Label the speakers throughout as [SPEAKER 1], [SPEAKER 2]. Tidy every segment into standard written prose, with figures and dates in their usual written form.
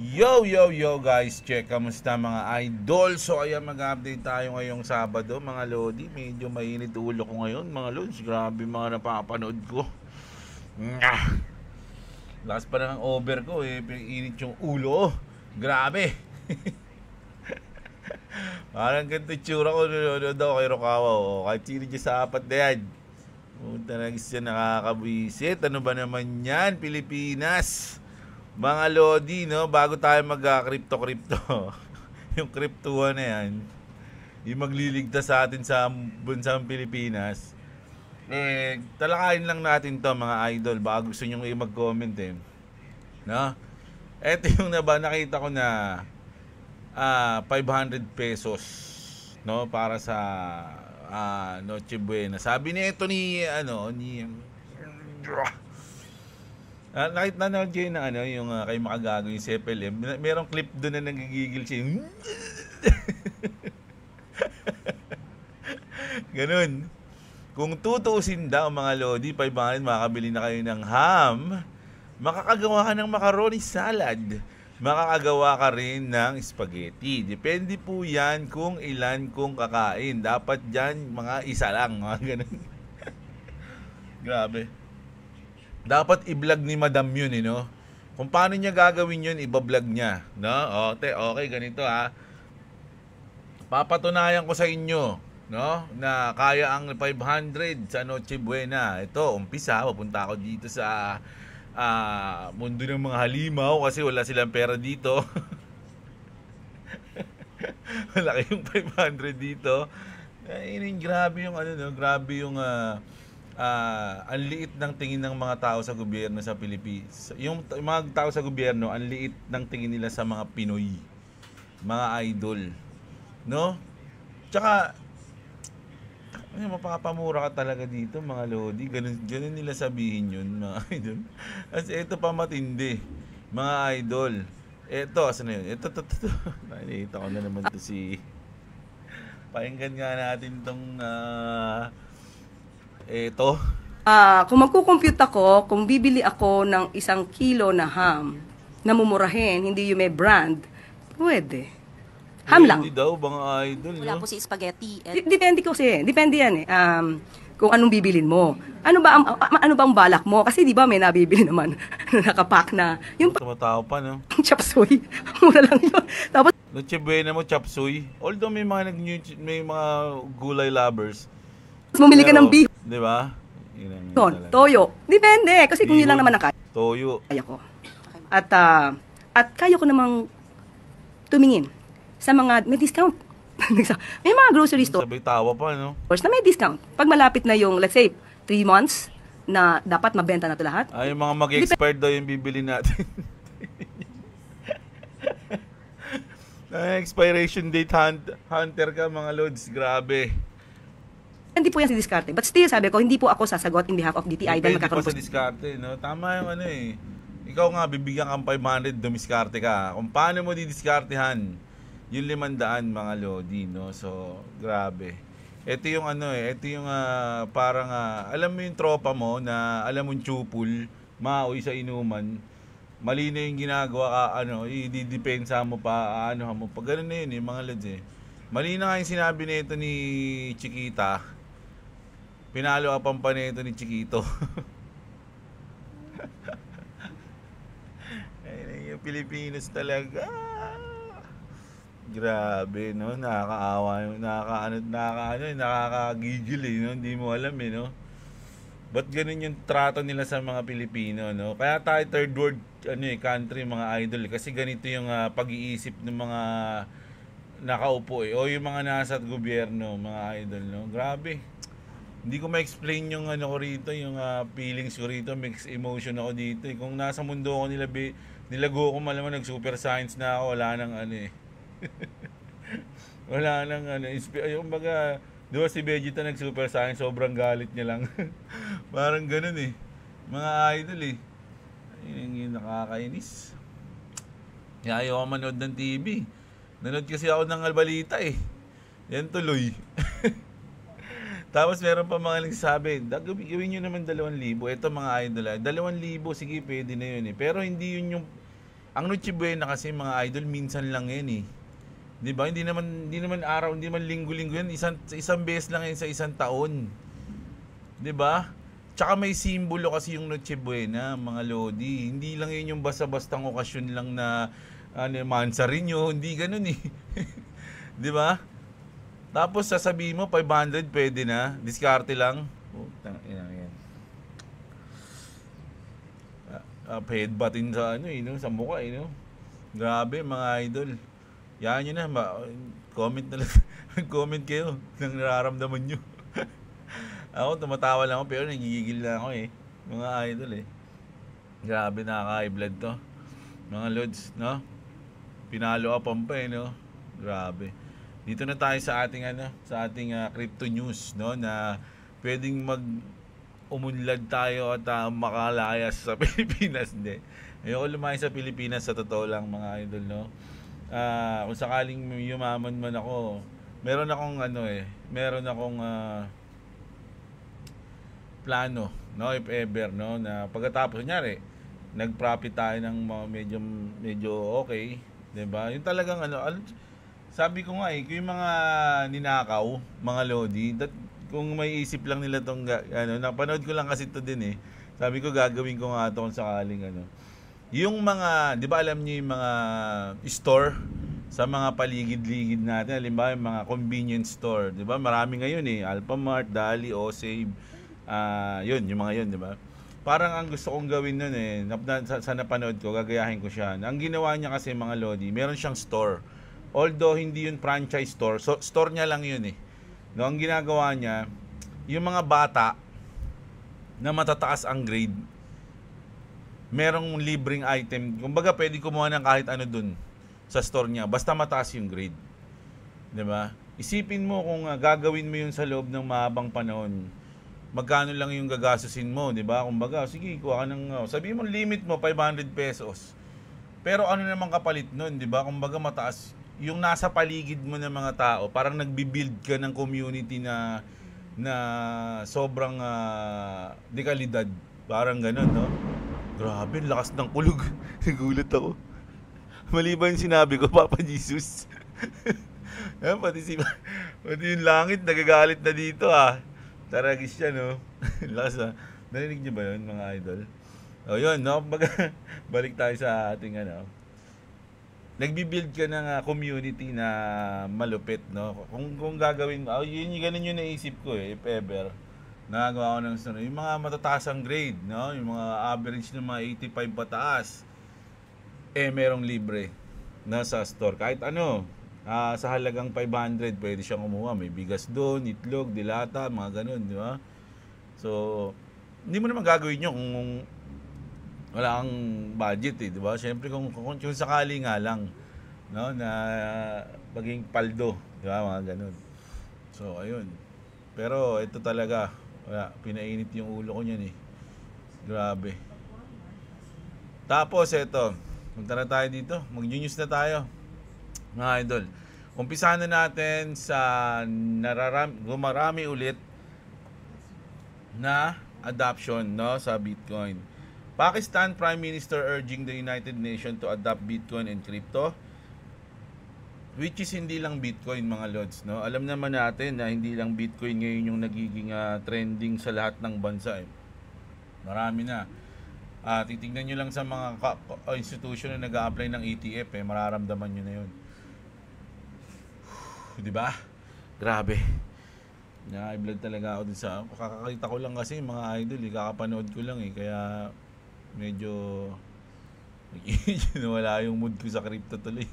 [SPEAKER 1] Yo guys, check, kamusta mga idol? So ayan, mag-update tayo ngayong Sabado mga lodi. Medyo mainit ulo ko ngayon mga lods. Grabe mga napapanood ko. Lakas pa ng over ko init yung ulo. Grabe. Parang ganito tsura ko nanonood ako kay Rokawa. Kahit sino dyan sa apat na yan. Punta na siya, nakakabwisit. Ano ba naman yan, Pilipinas? Mga lodi, no? Bago tayo mag-crypto yung cryptuhan na yan, yung magliligtas sa atin sa bansang Pilipinas, talakayin lang natin to mga idol. Baka gusto nyo mag-comment no? Eto yung nakita ko na 500 pesos, no? Para sa Noche Buena. Sabi ni ito ni nakita na kayo na yung kay Makagago, yung CPLM. Merong clip doon na nagigigil siya. Ganun. Kung tutuusin daw mga lodi, 500 makakabili na kayo ng ham. Makakagawa ka ng macaroni salad. Makakagawa ka rin ng spaghetti. Depende po yan kung ilan kung kakain. Dapat dyan mga isa lang. Mga ganun. Grabe. Dapat i-vlog ni Madam yun, no? Kung paano niya gagawin yun, i-vlog niya, no? Okay, ganito Papatunayan ko sa inyo, no? Na kaya ang 500 sa Noche Buena. Ito, umpisa, pupunta ako dito sa mundo ng mga halimaw kasi wala silang pera dito. Wala kayong 500 dito. Grabe yung grabe yung ang liit ng tingin ng mga tao sa gobyerno sa Pilipinas. Yung mga tao sa gobyerno, ang liit ng tingin nila sa mga Pinoy, mga idol, no? Tsaka mapapamura ka talaga dito mga lodi. Ganun nila sabihin yun mga idol. Kasi ito pa matindi mga idol. Ito, asan na yun? Ito. Nakita ko na naman to si pakinggan nga natin tong ito.
[SPEAKER 2] Kung magkukompute ako, kung bibili ako ng 1 kilo na ham na mumurahin, hindi yung may brand, pwede. Ham lang.
[SPEAKER 1] Hindi daw, mga idol.
[SPEAKER 3] Wala po si spaghetti.
[SPEAKER 2] Depende kasi. Depende yan kung anong bibilin mo. Ano ba ang balak mo? Kasi di ba may nabibili naman na nakapack na. Yung
[SPEAKER 1] tumatawa pa, no?
[SPEAKER 2] chop suey. Mura lang yun. Tapos,
[SPEAKER 1] Noche Buena mo, chop suey. Although may mga gulay lovers.
[SPEAKER 2] bumili ka ng beef.
[SPEAKER 1] Di ba?
[SPEAKER 2] Toyo. Depende. Kasi kung yun lang naman ang
[SPEAKER 1] Toyo.
[SPEAKER 2] kaya ko. At kaya ko namang tumingin sa mga may discount. May mga grocery store
[SPEAKER 1] Sabay tawa pa, no?
[SPEAKER 2] na may discount. Pag malapit na yung, let's say, 3 months na dapat mabenta na ito lahat.
[SPEAKER 1] Yung mga mag-expired daw yung bibili natin. Expiration date hunter ka mga lods. Grabe.
[SPEAKER 2] Hindi po yan si diskarte. But still, sabi ko, hindi po ako sasagot in behalf of DTI.
[SPEAKER 1] Depende pa sa diskarte, no? Tama yung Ikaw nga, bibigyan kang 500, dumiskarte ka. Kung paano mo didiskartehan yung 500 mga lodi, no? So, grabe. Ito yung ito yung parang alam mo yung tropa mo na alam mong tsupul, mauwi sa inuman, mali na yung ginagawa ka, ididepensa mo pa, mo pa. Ganun na yun, mga lods Mali na nga yung sinabi nito ni Chiquita. Pinalo ka pa nito ni Chiquito. Ay, yung Pilipinas talaga. Grabe, no? Nakakaawa, nakakagigil, no? Hindi mo alam, no? Ba't ganun yung trato nila sa mga Pilipino, no? Kaya tayo third world country, mga idol. Kasi ganito yung pag-iisip ng mga nakaupo, o yung mga nasa gobyerno, mga idol, no? Grabe. Hindi ko ma-explain yung ko rito, yung feelings ko rito, mixed emotion ako dito. Kung nasa mundo ako nilago ko, malamang nag-super science na ako, wala nang wala nang yung baga, diba si Vegeta nag-super science, sobrang galit niya lang. Parang ganun mga idol yung nakakainis. Ayaw ako manood ng TV. Nanood kasi ako ng balita yan tuloy. Tapos meron pa mga nagsasabi, gawin nyo naman 2,000. Ito mga idol, 2,000, sige, pwede na yun Pero hindi yun yung Ang Noche Buena kasi mga idol, minsan lang yan eh. 'Di ba? Hindi naman araw, hindi man linggo-linggo yan. Isang beses lang yan sa isang taon. 'Di ba? Tsaka may simbolo kasi yung Noche Buena, mga lodi. Hindi lang yun yung basta-bastang okasyon lang na mansarin nyo. Hindi ganun eh. 'Di ba? Tapos sasabihin mo 500 pwede na, diskarte lang. Yan. Headbuttin sa no, sa mukha no. Grabe mga idol. Yan yun na, comment na lang. Comment kayo ng nararamdaman nyo. Ako tumatawa lang ako pero nagigigil na ako eh. Mga idol eh. Grabe, nakaka-high blood to. Mga lods, no? Pinalo upan pa eh, no? Grabe. Dito na tayo sa ating crypto news, no, na pwedeng umunlad tayo at makalayas sa Pilipinas. Hindi. Ayoko lumayo sa Pilipinas sa totoo lang mga idol, no. Kung sakaling yumaman man ako, meron akong plano, no, if ever, no, na pagkatapos kunyari nag-profit tayo ng medyo okay, 'di ba? Yung talagang sabi ko nga kung yung mga ninakaw, mga lodi, kung may isip lang nila tong napanood ko lang kasi ito din eh. Sabi ko gagawin ko nga ito kung sakaling yung mga, 'di ba alam niyo yung mga store sa mga paligid-ligid natin, halimbawa yung mga convenience store, 'di ba? Marami ngayon eh, Alphamart, Dali, O-Save, yun, yung mga yun, 'di ba? Parang ang gusto kong gawin nun eh, sa napanood ko, gagayahin ko siya. Ang ginawa niya kasi mga lodi, meron siyang store. Although hindi yun franchise store, so store niya lang yun eh. No, ang ginagawa niya, yung mga bata na matataas ang grade, merong libreng item. Kumbaga pwede kumuha ng kahit ano dun sa store niya, basta mataas yung grade. 'Di ba? Isipin mo kung gagawin mo yun sa loob ng mahabang panahon, magkano lang yung gagastusin mo, 'di ba? Kumbaga, sige, kuha ka ng sabihin mo limit mo 500 pesos. Pero ano naman kapalit nun, 'di ba? Kumbaga mataas yung nasa paligid mo ng mga tao, parang nagbi-build ka ng community na sobrang dekalidad. Parang gano'n, no? Grabe, lakas ng kulog. Nagulat ako. Mali ba yung sinabi ko, Papa Jesus? pati yung langit nagagalit na dito Taragis siya, no? Lakas Narinig niyo ba yun, mga idol? O yun, no? Balik tayo sa ating nagbi-build ka ng community na malupit, no? Kung gagawin, ganun yung naisip ko if ever. Nagawa ko ng yung mga matataas ang grade, no? Yung mga average ng mga 85 pataas. Merong libre na sa store. Kahit sa halagang 500, pwede siyang kumuha. May bigas doon, itlog, dilata, mga ganun, di ba? So, hindi mo naman gagawin yun kung wala kang budget di ba? Siyempre kung sakali nga lang, no, na maging paldo, di ba, mga ganun. So, ayun. Pero ito talaga, pinainit yung ulo ko niyan eh. Grabe. Tapos ito, punta na tayo dito. Mag-news na tayo, mga idol. Umpisahan na natin sa gumarami ulit na adoption, no, sa Bitcoin. Pakistan Prime Minister urging the United Nations to adopt Bitcoin and crypto, which is hindi lang Bitcoin, mga lods, no. Alam naman natin na hindi lang Bitcoin ngayon yung nagiging trending sa lahat ng bansa eh. Marami na. Titignan nyo lang sa mga institution na nag-a-apply ng ETF mararamdaman nyo na yun. Diba? Grabe. Na-blood talaga ako dun sa kakakita ko lang kasi mga idol kakapanood ko lang kaya medyo nawala yung mood ko sa crypto tuloy.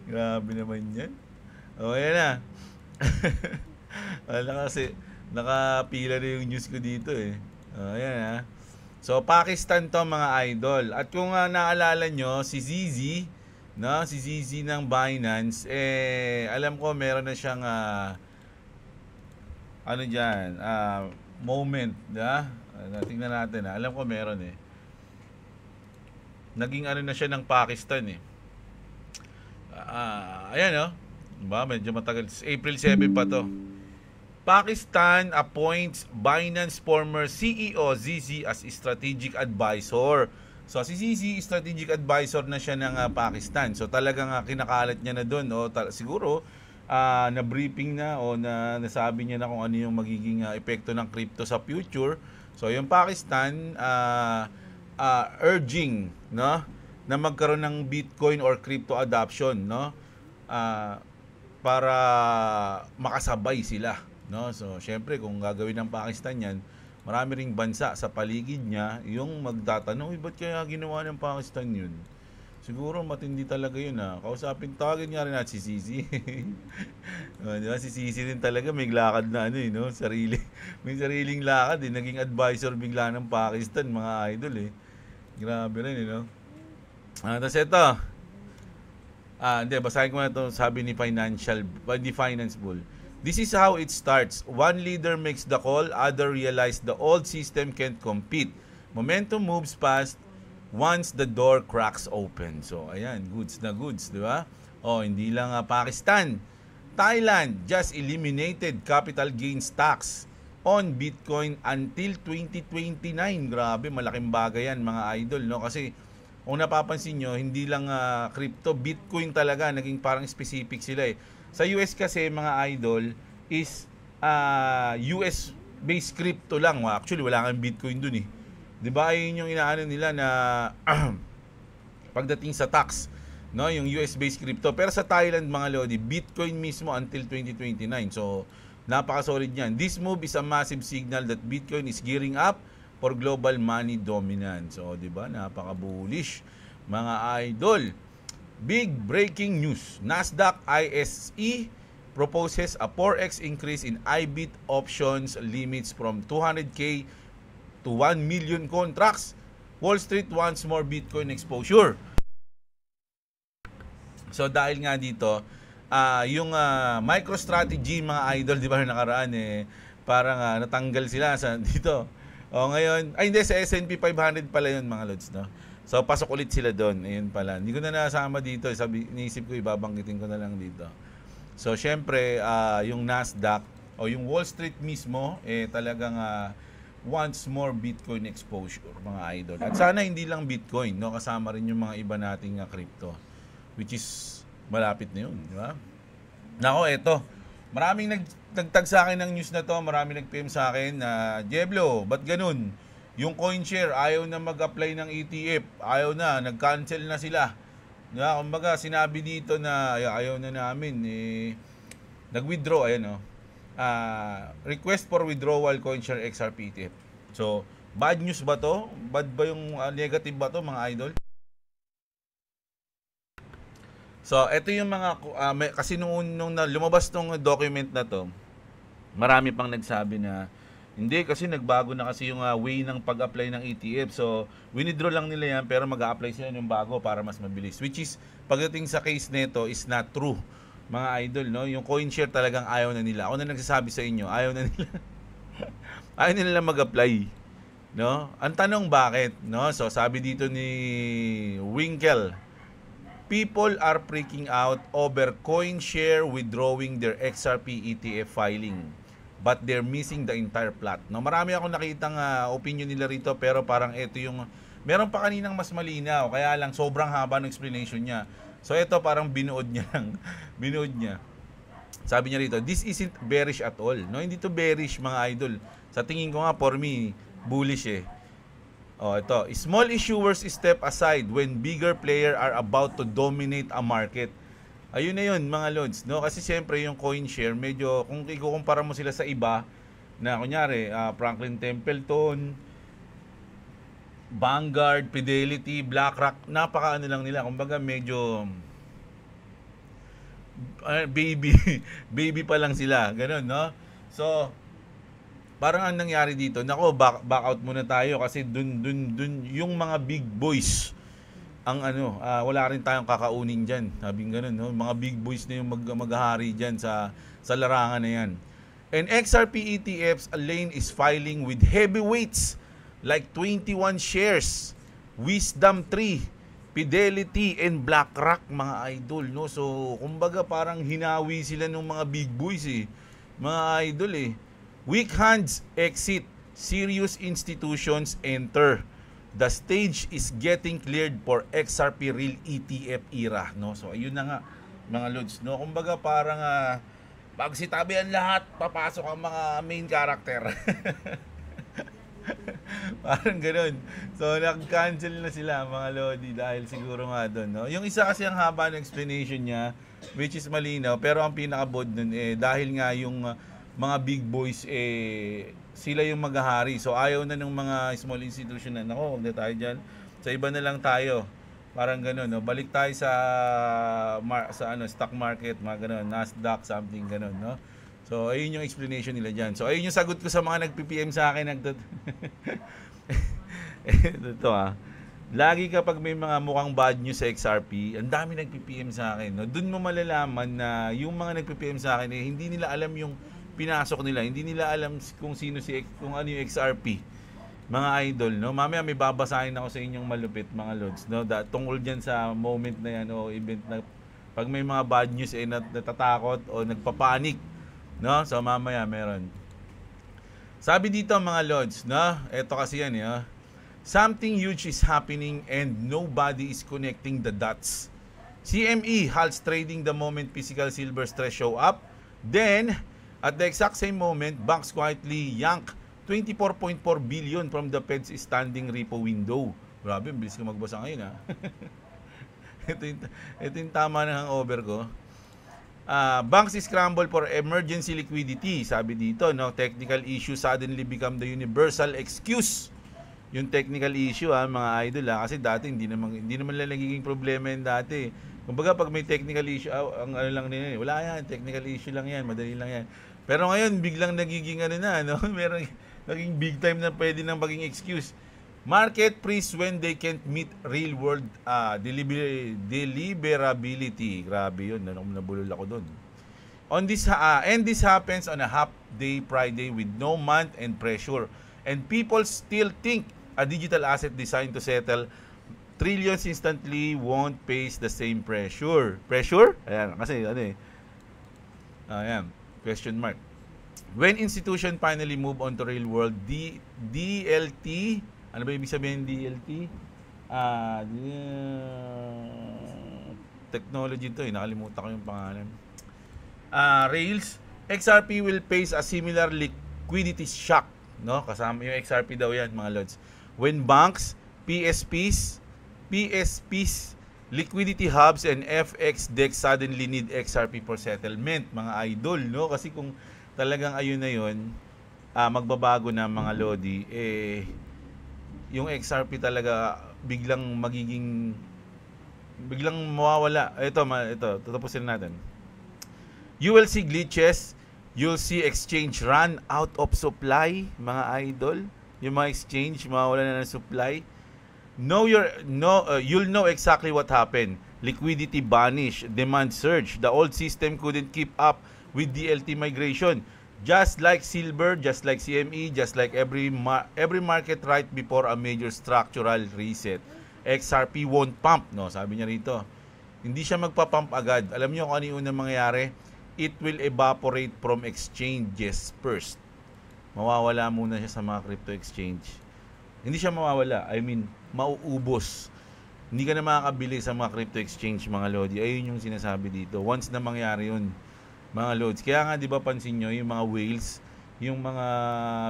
[SPEAKER 1] Grabe naman yan. Yan na. Wala kasi nakapila na yung news ko dito Ayan So, Pakistan to, mga idol. At kung naalala nyo, si ZZ, no? Si ZZ ng Binance, alam ko meron na siyang moment, tingnan natin alam ko meron naging na siya ng Pakistan ayan diba? Medyo matagal, April 7 pa to. Pakistan appoints Binance former CEO ZZ as strategic advisor So si Sisi, strategic advisor na siya ng Pakistan. So talagang kinakalat niya na doon. Siguro na-briefing na o nasabi niya na kung ano yung magiging epekto ng crypto sa future. So yung Pakistan urging, no, na magkaroon ng Bitcoin or crypto adoption, no, para makasabay sila, no. So syempre kung gagawin ng Pakistan yan, marami ring bansa sa paligid niya yung magtatanong, ba't kaya ginawa ng Pakistan yun? Siguro matindi talaga yun tawagin nga rin natin si Sisi. Diba? Si Sisi rin talaga may lakad na no? May sariling lakad naging advisor bigla ng Pakistan, mga idol Grabe rin no? Tapos ito. Hindi, basahin ko na ito, sabi ni Finance Bull. This is how it starts. One leader makes the call, other realize the old system can't compete. Momentum moves fast once the door cracks open. So, ayan, goods na goods, di ba? Hindi lang Pakistan. Thailand just eliminated capital gains tax on Bitcoin until 2029. Grabe, malaking bagay yan, mga idol, no? Kasi, kung napapansin nyo, hindi lang crypto, Bitcoin talaga, naging parang specific sila Sa US kasi, mga idol, is US-based crypto lang. Actually, wala kang Bitcoin dun Diba, yun yung inaano nila na pagdating sa tax, no, yung US-based crypto. Pero sa Thailand, mga lodi, Bitcoin mismo until 2029. So, napaka-solid niyan. This move is a massive signal that Bitcoin is gearing up for global money dominance. So, diba, napaka-bullish, mga idol. Big breaking news. Nasdaq ISE proposes a 4x increase in IBIT options limits from 200K to 1 million contracts. Wall Street wants more Bitcoin exposure. So dahil nga dito, yung MicroStrategy, mga idol, di ba nakaraan parang natanggal sila sa dito. Ngayon, hindi, sa S&P 500 pala yun, mga lods, no? So pasok ulit sila doon. Ayun pala. Hindi ko na nasama dito. Iniisip ko, ibabanggitin ko na lang dito. So syempre, yung Nasdaq o yung Wall Street mismo, talagang wants more Bitcoin exposure, mga idol. At sana hindi lang Bitcoin, no, kasama rin yung mga iba nating crypto, which is malapit na yun, di ba? Nako, eto. Maraming nagtag sa akin ng news na to, maraming nag-PM sa akin na, Diablo, ba't ganun? Yung CoinShare, ayaw na mag-apply ng ETF, ayaw na, nag-cancel na sila. Diba? Kumbaga, sinabi dito na ayaw na namin, nag-withdraw, ayan request for withdrawal CoinShare XRP ETF. So, bad news ba to? Bad ba yung negative ba to, mga idol? So, ito yung mga kasi nung lumabas tong document na to, marami pang nagsabi na hindi kasi nagbago na kasi yung way ng pag-apply ng ETF. So, withdraw lang nila yan pero mag-a-apply sila ng bago para mas mabilis. Which is, pagdating sa case nito is not true, mga idol, no? Yung CoinShare talagang ayaw na nila. Ako na nagsasabi sa inyo, ayaw na nila. Ayaw na nila mag-apply, no? Ang tanong bakit, no? So sabi dito ni Winkle, people are freaking out over CoinShare withdrawing their XRP ETF filing, but they're missing the entire plot. No, marami akong nakitang opinion nila rito pero parang ito yung meron pa kaninang mas malinaw, kaya lang sobrang haba ng explanation niya. So ito parang binuod niya lang. Binuod niya. Sabi niya rito, this isn't bearish at all. No, hindi to bearish, mga idol. Sa tingin ko nga, for me, bullish ito. Small issuers step aside when bigger player are about to dominate a market. Ayun na yun, mga lods. No? Kasi siyempre yung CoinShare, medyo, kung ikukumpara mo sila sa iba, na kunyari, Franklin Templeton, Vanguard, Fidelity, BlackRock, napaka-ano lang nila. Kumbaga medyo baby pa lang sila. Ganun, no? So, parang ang nangyari dito, nako, back out muna tayo kasi dun yung mga big boys ang wala rin tayong kakaunin diyan. Sabing ganun, no? Mga big boys na yung maghahari diyan sa larangan na yan. And XRP ETFs, a lane is filing with heavyweights like 21 shares, Wisdom 3, Fidelity, and BlackRock, mga idol, no? So, kumbaga parang hinawi sila ng mga big boys mga idol Weak hands exit, serious institutions enter. The stage is getting cleared for XRP Real ETF era, no? So ayun na nga mga lods, no? Kumbaga parang pagsitabi ang lahat, papasok ang mga main character. Parang ganoon. So nag-cancel na sila mga lodi dahil siguro nga doon, no? Yung isa kasi ang haba ng explanation niya, which is malinaw, pero ang pinaka-bod nun dahil nga yung mga big boys sila yung maghahari. So ayaw na ng mga small institution na, nako, huwag na tayo dyan. Sa iba na lang tayo. Parang gano'n, no? Balik tayo sa stock market, mga gano'n, Nasdaq, something gano'n, no? So ayun yung explanation nila dyan. So ayun yung sagot ko sa mga nag-PPM sa akin. Ito lagi kapag may mga mukhang bad news sa XRP, ang dami nag-PPM sa akin, no? Doon mo malalaman na yung mga nag-PPM sa akin hindi nila alam yung pinasok nila, hindi nila alam kung ano yung XRP, mga idol, no? Mamaya may babasahin ako sa inyong malupit mga lods, no? Tungkol diyan sa moment na yan o event na pag may mga bad news natatakot o nagpapanik, no? So mamaya meron. Sabi dito mga lods, no? Ito kasi yan, something huge is happening and nobody is connecting the dots. CME halts trading the moment physical silver stress show up. Then at the exact same moment, banks quietly yank 24.4 billion from the Fed's standing repo window. Grabe, bilis ko magbasa ngayon, ito yung tama ng hangover ko. Banks scramble for emergency liquidity. Sabi dito, no, technical issue suddenly become the universal excuse. Yung technical issue, mga idol, kasi dati hindi naman nagiging problema yan dati. Kumbaga pag may technical issue, ang ano lang nila, wala yan, technical issue lang yan, madali lang yan. Pero ngayon, biglang nagiging no? Merong naging big time na pwede nang maging excuse. Market freeze when they can't meet real world deliverability. Grabe yun, nabulol ako doon. And this happens on a half-day Friday with no month and pressure. And people still think a digital asset designed to settle trillions instantly won't face the same pressure. Pressure? Ayan, kasi ayan. Question mark. When institution finally move on to real world, DLT, ano ba ibig sabihin DLT? Technology to, nakalimutan ko yung pangalan. Rails, XRP will face a similar liquidity shock, no? Kasama yung XRP daw yan, mga lods. When banks, PSPs, liquidity hubs and FX DEX suddenly need XRP for settlement, mga idol, no? Kasi kung talagang ayun na yun, magbabago na mga lodi, yung XRP talaga biglang mawawala. Ito, tatapusin natin. You will see glitches, you'll see exchange run out of supply, mga idol. Yung mga exchange, mawawala na ng supply. You'll know exactly what happened. Liquidity vanish, demand surge. The old system couldn't keep up with DLT migration. Just like silver, just like CME, just like every market right before a major structural reset. XRP won't pump, no? Sabi niya rito. Hindi siya magpa-pump agad. Alam niyo kung ano yung unang mangyayari? It will evaporate from exchanges first. Mawawala muna siya sa mga crypto exchange. Hindi siya mawawala. I mean, mauubos. Hindi ka na makakabili sa mga crypto exchange, mga lodi. Ayun yung sinasabi dito. Once na mangyari yun, mga lods. Kaya nga, di ba pansin nyo, yung mga whales, yung mga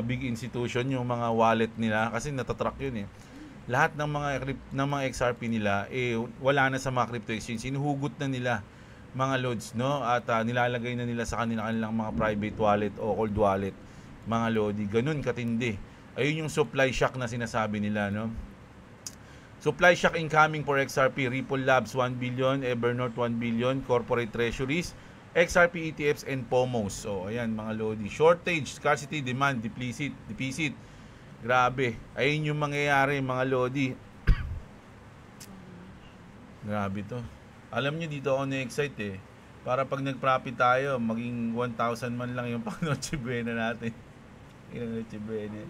[SPEAKER 1] big institution, yung mga wallet nila, kasi natatrack yun lahat ng mga XRP nila, wala na sa mga crypto exchange. Sinuhugot na nila, mga lods, no? At nilalagay na nila sa kanilang mga private wallet o cold wallet, mga lodi. Ganun katindi. Ayun yung supply shock na sinasabi nila, no? Supply shock incoming for XRP, Ripple Labs 1 billion, Evernorth 1 billion, corporate treasuries, XRP ETFs and POMOs. So, ayan mga lodi. Shortage, scarcity, demand, deficit. Grabe. Ayun yung mangyayari mga lodi. Grabe to. Alam nyo, dito ako na-excite Para pag nag-profit tayo, maging 1,000 man lang yung pang Noche Buena natin. Yung Noche Buena.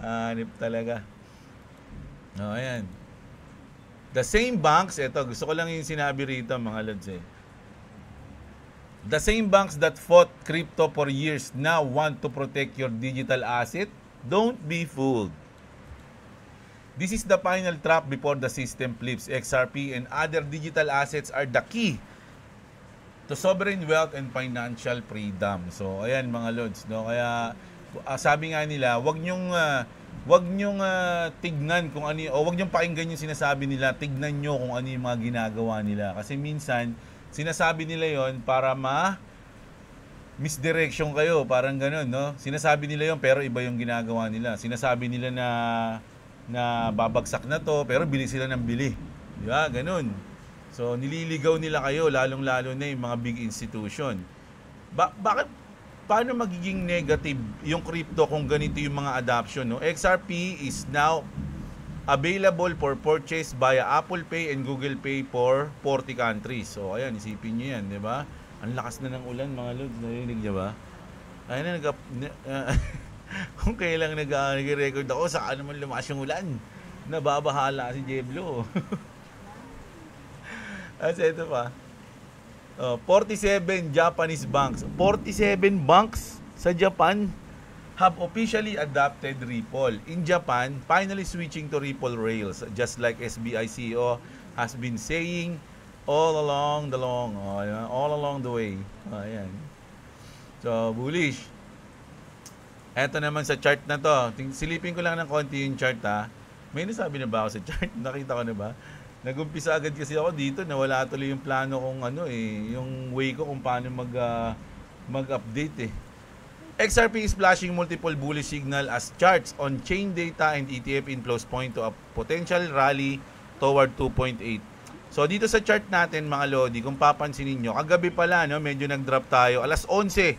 [SPEAKER 1] Hanip talaga. Ayan. The same banks, gusto ko lang yung sinabi rito mga lods The same banks that fought crypto for years now want to protect your digital asset. Don't be fooled. This is the final trap before the system flips. XRP and other digital assets are the key to sovereign wealth and financial freedom. So, ayan mga lods, no? Kaya sabi nga nila, wag nyong tignan kung ano o wag nyong pakinggan yung sinasabi nila, tignan nyo kung ano yung mga ginagawa nila. Kasi minsan, sinasabi nila yon para misdirection kayo, parang ganun, no? Sinasabi nila yon pero iba yung ginagawa nila. Sinasabi nila na babagsak na to, pero bili sila ng bili. Di ba? Ganun. So, nililigaw nila kayo, lalong-lalo na yung mga big institution. Paano magiging negative yung crypto kung ganito yung mga adoption, no? XRP is now available for purchase via Apple Pay and Google Pay for 40 countries. So, ayan, isipin nyo yan, di ba? Ang lakas na ng ulan, mga lods. Narinig niya ba? Ayun na, kung kailang nag-record ako, saan naman lumakas yung ulan? Nababahala si Jeblo. At ito pa. 47 Japanese banks. 47 banks sa Japan have officially adopted Ripple. In Japan, finally switching to Ripple rails. Just like SBI CEO has been saying all along the way. Ayan. So, bullish. Eto naman sa chart na to. Silipin ko lang ng konti yung chart, ha. May nasabi na ba ako sa chart? Nakita ko na ba? Nagumpisa agad kasi ako dito. Nawala tuloy yung plano kong yung way ko kung paano mag-update XRP is flashing multiple bullish signal as charts on chain data and ETF inflows point to a potential rally toward 2.8. So dito sa chart natin mga lodi, kung papansinin nyo, kagabi pala, no, medyo nag-drop tayo. Alas 11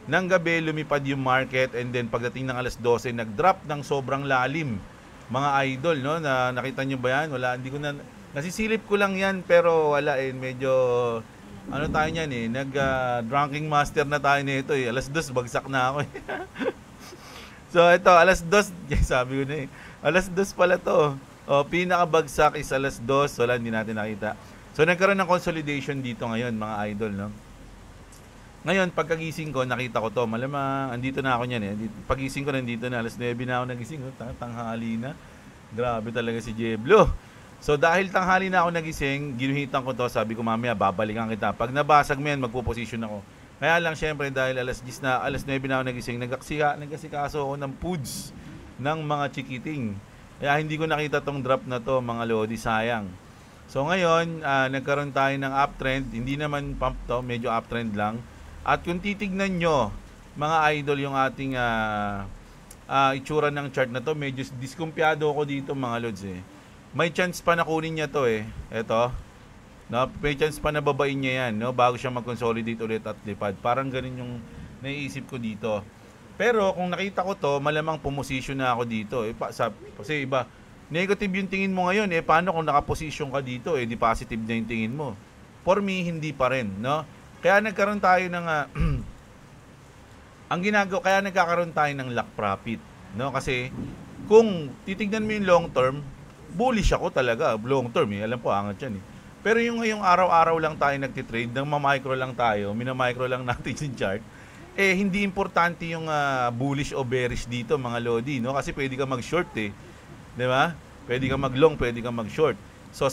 [SPEAKER 1] ng gabi lumipad yung market, and then pagdating ng alas 12 nag-drop ng sobrang lalim. Mga idol, no, na nakita nyo ba yan? Wala, hindi ko na, nasisilip ko lang yan, pero wala medyo ano tayo niyan nag-drinking master na tayo nito Alas 2 bagsak na ako So ito, alas 2, sabi ko na alas 2 pala to. Pinakabagsak is alas 2, wala, hindi natin nakita. So nagkaroon ng consolidation dito ngayon mga idol, no. Ngayon, pagkagising ko, nakita ko to. Malamang, andito na ako niyan Pagising ko, nandito na. Alas 9 na ako nagising. Tanghali na. Grabe talaga si Jeblo. So, dahil tanghali na ako nagising, ginuhitan ko to. Sabi ko, mamaya, babalikan kita. Pag nabasag mo yan, magpo-position ako. Kaya lang, syempre, dahil alas 9 na ako nagising, nagkasikaso ako ng foods ng mga chikiting. Kaya hindi ko nakita tong drop na to, mga lodi. Sayang. So, ngayon, nagkaroon tayo ng uptrend. Hindi naman pump to, medyo uptrend lang. At kung titignan nyo, mga idol, yung ating itsura ng chart na to, medyo diskumpiyado ako dito mga lods May chance pa na kunin niya to Eto. No, may chance pa na babain niya yan, no, bago siya mag-consolidate ulit at lipad. Parang ganun yung naiisip ko dito. Pero kung nakita ko to, malamang pumosisyon na ako dito. Kasi iba, negative yung tingin mo ngayon. Paano kung nakaposisyon ka dito? Di positive na yung tingin mo. For me, hindi pa rin, no? Kaya nagkaroon tayo ng kaya nagkakaroon tayo ng lock profit, no? Kasi kung titignan mo yung long term, bullish ako talaga, long term alam po angat yan Pero yung ngayong araw-araw lang tayo nagtitrade, nang ma-micro lang tayo, mina-micro lang natin yung chart, hindi importante yung bullish o bearish dito mga lodi, no? Kasi pwede ka mag-short di ba? Pwede ka mag-long, pwede ka mag-short. So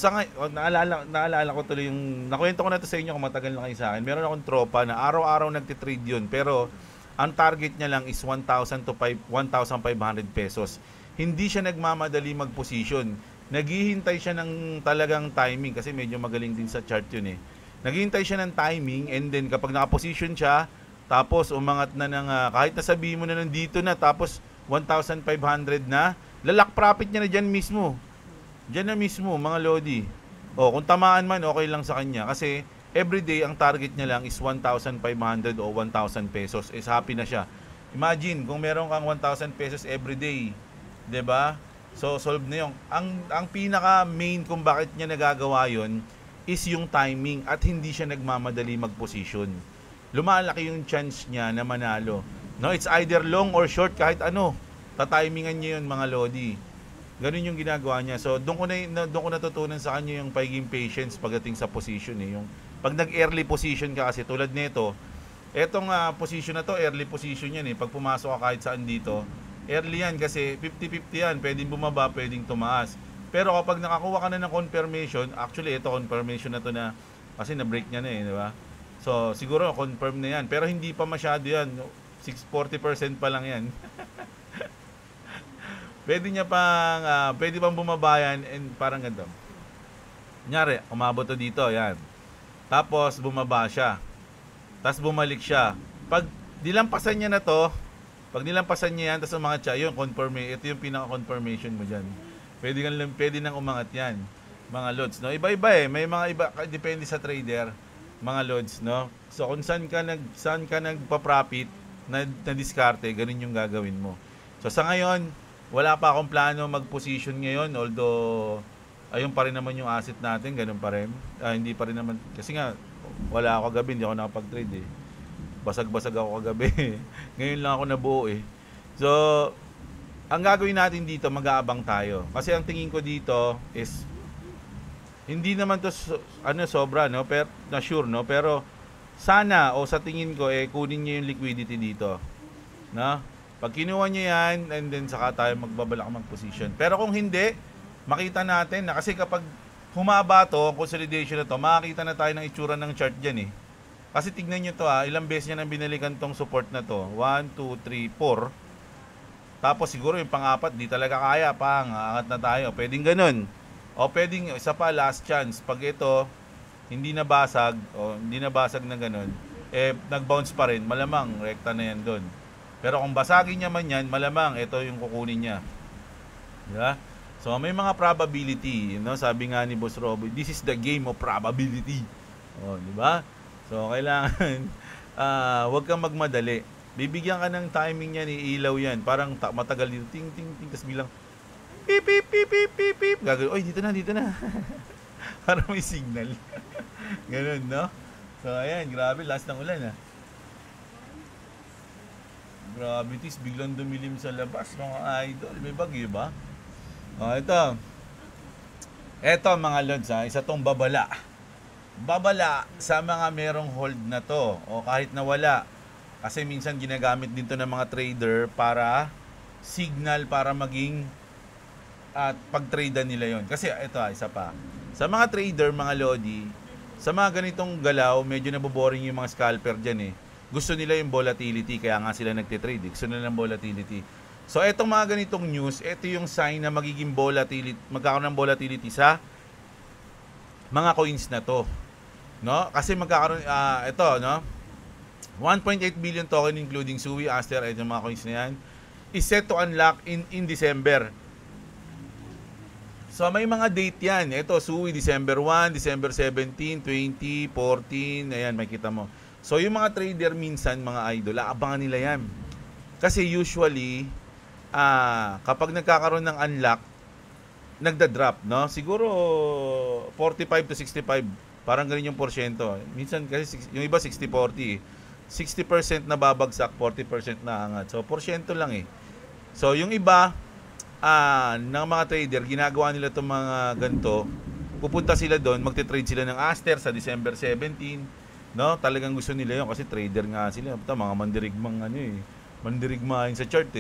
[SPEAKER 1] naalala ko tuloy yung nakwento ko na to sa inyo kung matagal na kayo sa akin. Meron akong tropa na araw-araw nagtitrade yun, pero ang target niya lang is 1,000 to 1,500 pesos. Hindi siya nagmamadali mag-position. Naghihintay siya ng talagang timing kasi medyo magaling din sa chart yun Naghihintay siya ng timing, and then kapag naka-position siya, tapos umangat na ng kahit nasabihin mo na nandito na, tapos 1,500 na, lalak profit niya na dyan mismo. Diyan na mismo, mga lodi. Kung tamaan man, okay lang sa kanya. Kasi, everyday, ang target niya lang is 1,500 o 1,000 pesos. Happy na siya. Imagine, kung meron kang 1,000 pesos everyday, diba? So, solve na yun. Ang pinaka-main kung bakit niya nagagawa yun is yung timing at hindi siya nagmamadali mag-position. Lumalaki yung chance niya na manalo. No, it's either long or short, kahit ano. Tatimingan niya yun, mga lodi. Ganun yung ginagawa niya. So, doon ko natutunan sa kanya yung pagiging patience pagdating sa position Yung pag nag-early position ka kasi tulad nito, etong position na to, early position yan Pag pumasok ka kahit saan dito, early yan kasi 50-50 yan. Pwedeng bumaba, pwedeng tumaas. Pero kapag nakakuha ka na ng confirmation, actually ito confirmation na to na kasi na-break niya na di ba? So, siguro confirm na yan. Pero hindi pa masyado yan. 40% pa lang yan. Pwede pang bumaba yan and parang ganito. Kunyari, umabot to dito, yan. Tapos, bumaba siya. Tapos, bumalik siya. Pag nilampasan niya na to, pag nilampasan niya yan, tapos umangat siya, yun, ito yung pinaka-confirmation mo dyan. Pwede nang umangat yan, mga lods, no? Iba-iba may mga iba, depende sa trader, mga lods, no? So, kung saan ka nagpa-profit, na diskarte, ganun yung gagawin mo. So, sa ngayon, wala pa akong plano mag-position ngayon, although, ayun pa rin naman yung asset natin, ganun pa rin. Hindi pa rin naman, kasi nga, wala ako kagabi, hindi ako nakapag-trade Basag-basag ako kagabi. Ngayon lang ako nabuo So, ang gagawin natin dito, mag-aabang tayo. Kasi ang tingin ko dito is, hindi naman to sobra, no? Pero, na sure, no? Pero, sana, o sa tingin ko, kunin niyo yung liquidity dito. No? Pag kinuha niyo yan, and then saka tayo magbabalak mag-position. Pero kung hindi, makita natin na kasi kapag humaba to, consolidation na to, makakita na tayo ng itsura ng chart dyan Kasi tignan nyo to ilang beses niya nang binalikan tong support na to. 1, 2, 3, 4. Tapos siguro yung pang-apat, di talaga kaya pa, angat na tayo. Pwedeng ganun. O pwedeng, isa pa, last chance. Pag ito, hindi nabasag, na ganun, nag-bounce pa rin, malamang, rekta na yan doon. Pero kung basagin niya man yan, malamang, ito yung kukunin niya. Diba? So, may mga probability, sabi nga ni Boss Robo, this is the game of probability. Di ba? So, kailangan, wag kang magmadali. Bibigyan ka ng timing niyan, iilaw yan. Parang matagal dito, ting, ting, ting, tas bilang, pip, pip, pip, pip, pip, pip. Gagawin, oy, dito na. Parang may signal. Ganun, no? So, ayan, grabe, last ng ulan, Grabe, tis, biglang dumilim sa labas, mga idol. May bagyo ba? Ito mga lods isa tong babala sa mga merong hold na to o kahit na wala kasi minsan ginagamit din to ng mga trader para signal para maging at pag-trade nila yon kasi ito isa pa sa mga trader mga lodi sa mga ganitong galaw medyo naboboring yung mga scalper dyan gusto nila yung volatility kaya nga sila nagtitrade gusto nila ng volatility. So, etong mga ganitong news, ito yung sign na magiging magkakaroon ng volatility sa mga coins na to. No? Kasi magkakaroon, ito, no? 1.8 billion token including Sui, Aster, ito yung mga coins na yan, is set to unlock in December. So, may mga date yan. Ito, Sui, December 1, December 17, 20, 14, ayan, makikita mo. So, yung mga trader minsan, mga idol, aabangan nila yan. Kasi usually, kapag nagkakaroon ng unlock, nagda-drop, no? Siguro 45 to 65, parang ganun yung porsyento. Minsan kasi yung iba 60-40. 60% na babagsak, 40% na angat. So porsyento lang So yung iba ng mga trader, ginagawa nila itong mga ganito, pupunta sila doon, magte-trade sila ng Aster sa December 17, no? Talagang gusto nila yun kasi trader nga sila. Mga mandirigmang mandirigma sa chart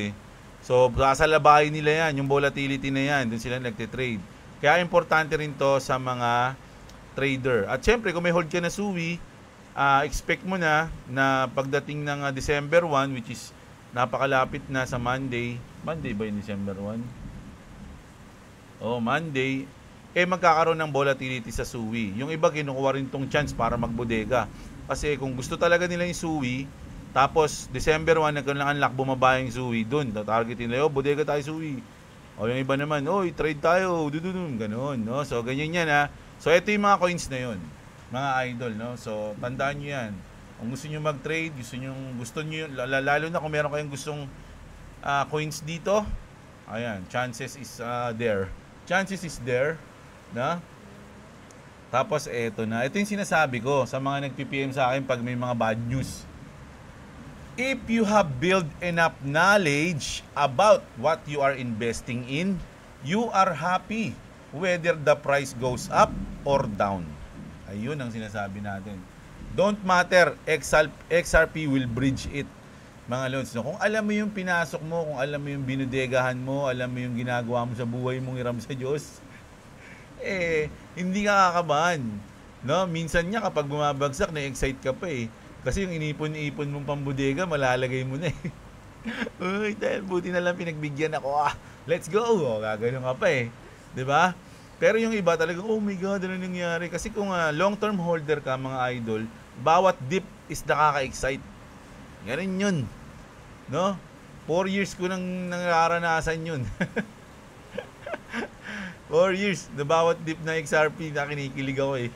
[SPEAKER 1] So, sasalabahin nila yan, yung volatility na yan, dun sila nagtitrade. Kaya importante rin to sa mga trader. At syempre, kung may hold ka na Sui, expect mo na pagdating ng December 1, which is napakalapit na sa Monday. Monday ba yung December 1? Monday. Magkakaroon ng volatility sa Sui. Yung iba, kinukuha rin tong chance para magbodega. Kasi kung gusto talaga nila yung Sui, tapos, December 1, nagkaroon bumaba yung Sui. Doon, targetin nila, bodega tayo Sui. Yung iba naman, trade tayo, ganun, no? So, ganyan yan, So, ito yung mga coins na yun, mga idol, no? So, tandaan nyo yan. Kung gusto nyo mag-trade, gusto nyo, lalo na kung meron kayong gustong coins dito, ayan, chances is there. Chances is there, na? Tapos, ito na. Ito yung sinasabi ko sa mga nag-PPM sa akin pag may mga bad news. If you have built enough knowledge about what you are investing in, you are happy whether the price goes up or down. Ayun ang sinasabi natin. Don't matter, XRP will bridge it. mga lods, no? Kung alam mo yung pinasok mo, kung alam mo yung binudegahan mo, alam mo yung ginagawa mo sa buhay mong iram sa Diyos, hindi ka kakabahan. No? Minsan nga kapag bumabagsak, na-excite ka pa eh. Kasi yung inipon-ipon mong pambudega, malalagay mo na eh. Uy, dahil buti na lang pinagbigyan ako. Let's go! Gagano'n ka pa eh. 'Di ba? Pero yung iba talaga, oh my God, ano nangyari? Kasi kung long-term holder ka, mga idol, bawat dip is nakaka-excite. Ganun yun. No? 4 years ko nang nararanasan yun. 4 years. Na bawat dip na XRP na kinikilig ako eh.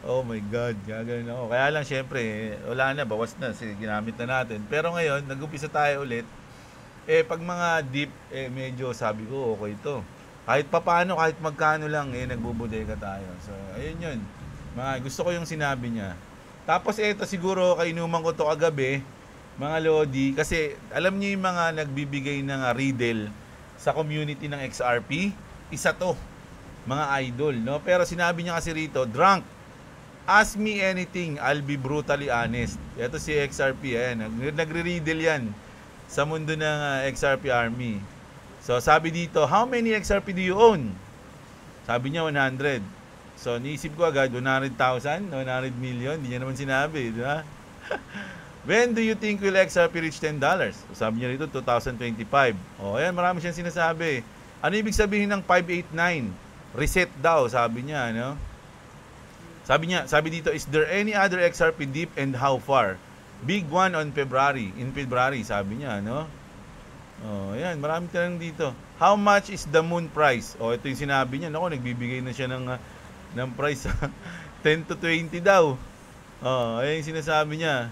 [SPEAKER 1] Oh my God, gagawin ako. Kaya lang syempre, wala na, bawas na. Sige, ginamit na natin. Pero ngayon, nag-umpisa tayo ulit. Pag mga dip, medyo sabi ko, okay to. Kahit papaano, kahit magkano lang, nagbubudeka tayo. So, ayun yun. Gusto ko yung sinabi niya. Tapos ito siguro, kainuman ko to kagabi, mga Lodi, kasi alam niyo yung mga nagbibigay ng riddle sa community ng XRP, isa to, mga idol, no? Pero sinabi niya kasi rito, drunk, ask me anything, I'll be brutally honest. Ito si XRP, ayan, nagre-riddle yan sa mundo ng XRP Army. So sabi dito, how many XRP do you own? Sabi niya 100. So niisip ko agad, 100,000, 100 million, hindi niya naman sinabi, di ba? When do you think will XRP reach $10? Sabi niya rito, 2025. Ayan, marami siyang sinasabi. Ano ibig sabihin ng 589? Reset daw, sabi niya, no? Sabi dito, is there any other XRP dip and how far? Big one on February. In February, sabi niya, no? Ayan, marami tanong dito. How much is the moon price? Ito yung sinabi niya. Naku, nagbibigay na siya ng price. 10 to 20 daw. Ayan yung sinasabi niya.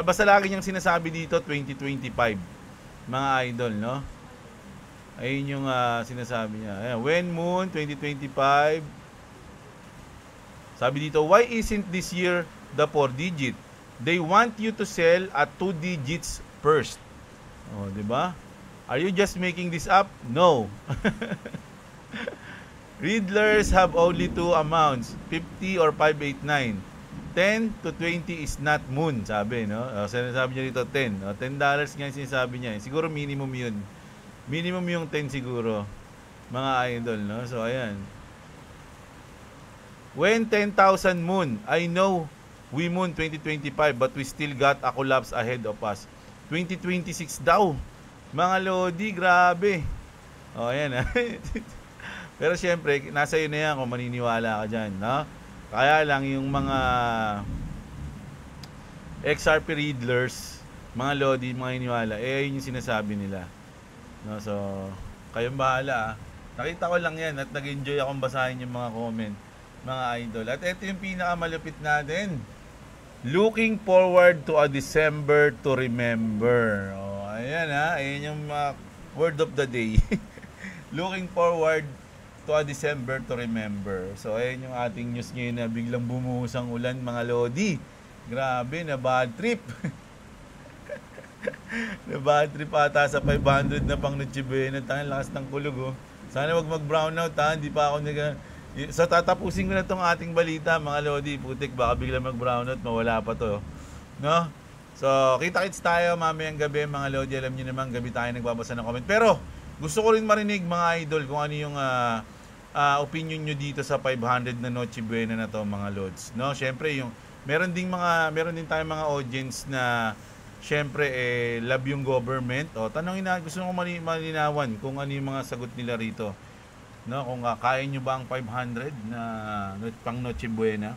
[SPEAKER 1] Basta lagi niyang sinasabi dito 2025, mga idol, no? Ayun yung sinasabi niya. Ayan, when moon 2025. Sabi dito, why isn't this year the 4 digit? They want you to sell at 2 digits first. Di ba? Are you just making this up? No. Riddlers have only 2 amounts, 50 or 589. 10 to 20 is not moon, sabi, no? Sinasabi niya dito 10. $10 nga yung sinasabi niya. Siguro minimum yun. Minimum yung 10 siguro, mga idol, no? So, ayan. When 10,000 moon, I know we moon 2025 but we still got a collapse ahead of us. 2026 daw. Mga Lodi, grabe. Ayan. Pero syempre, nasa iyo na yan kung maniniwala ka dyan, no? Kaya lang yung mga XRP readers, mga Lodi, mga iniwala, yun yung sinasabi nila. No, so, kayong bahala. Nakita ko lang yan at nag-enjoy akong basahin yung mga comment, mga idol. At ito yung pinakamalupit natin. Looking forward to a December to remember. Ayan ayan yung word of the day. Looking forward to a December to remember. So, ayan yung ating news ngayon na biglang bumuhos ang ulan, mga Lodi. Grabe, na bad trip. Na bad trip ata sa 500 na pang Noche Buena. Tangin, lakas ng kulog, Sana wag mag-brownout, Hindi pa ako So, tatapusin ko na itong ating balita, mga Lodi. Putik, baka biglang mag-brownout, mawala pa to. No? So, kita-kits tayo mamayang gabi, mga Lodi. Alam niyo naman, gabi tayo nagbabasa ng comment. Pero, gusto ko rin marinig, mga idol, kung ano yung opinion nyo dito sa 500 na Noche Buena na to, mga Lods. No? Syempre, meron din tayong mga audience na syempre love yung government. Tanongin na, gusto ko malinawan kung ano yung mga sagot nila rito. No, kung kaya nyo ba ang 500 na pang Noche Buena,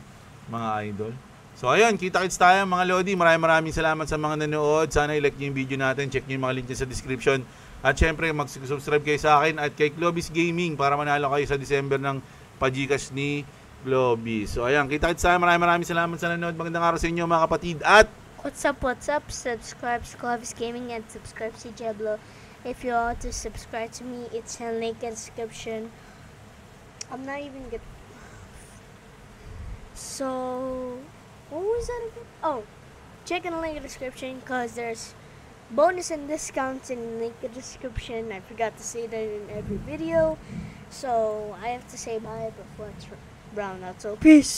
[SPEAKER 1] mga idol. So ayun, kita-kits tayo, mga Lodi. Maraming salamat sa mga nanood. Sana i-like nyo yung video natin. Check nyo yung mga link sa description. At syempre, mag-subscribe kayo sa akin at kay Globis Gaming para manalo kayo sa December ng pa-Gcash ni Globis. So ayan, kita-kits tayo. Maraming salamat sa nanood. Magandang araw sa inyo, mga kapatid. At
[SPEAKER 3] what's up? Subscribe to Globis Gaming and subscribe to Jeblo. If you want to subscribe to me, it's in link in description. I'm not even good. So, what was that again? Oh, check in the link in the description because there's bonus and discounts in the link in the description. I forgot to say that in every video. So, I have to say bye before it's brown out. So, peace!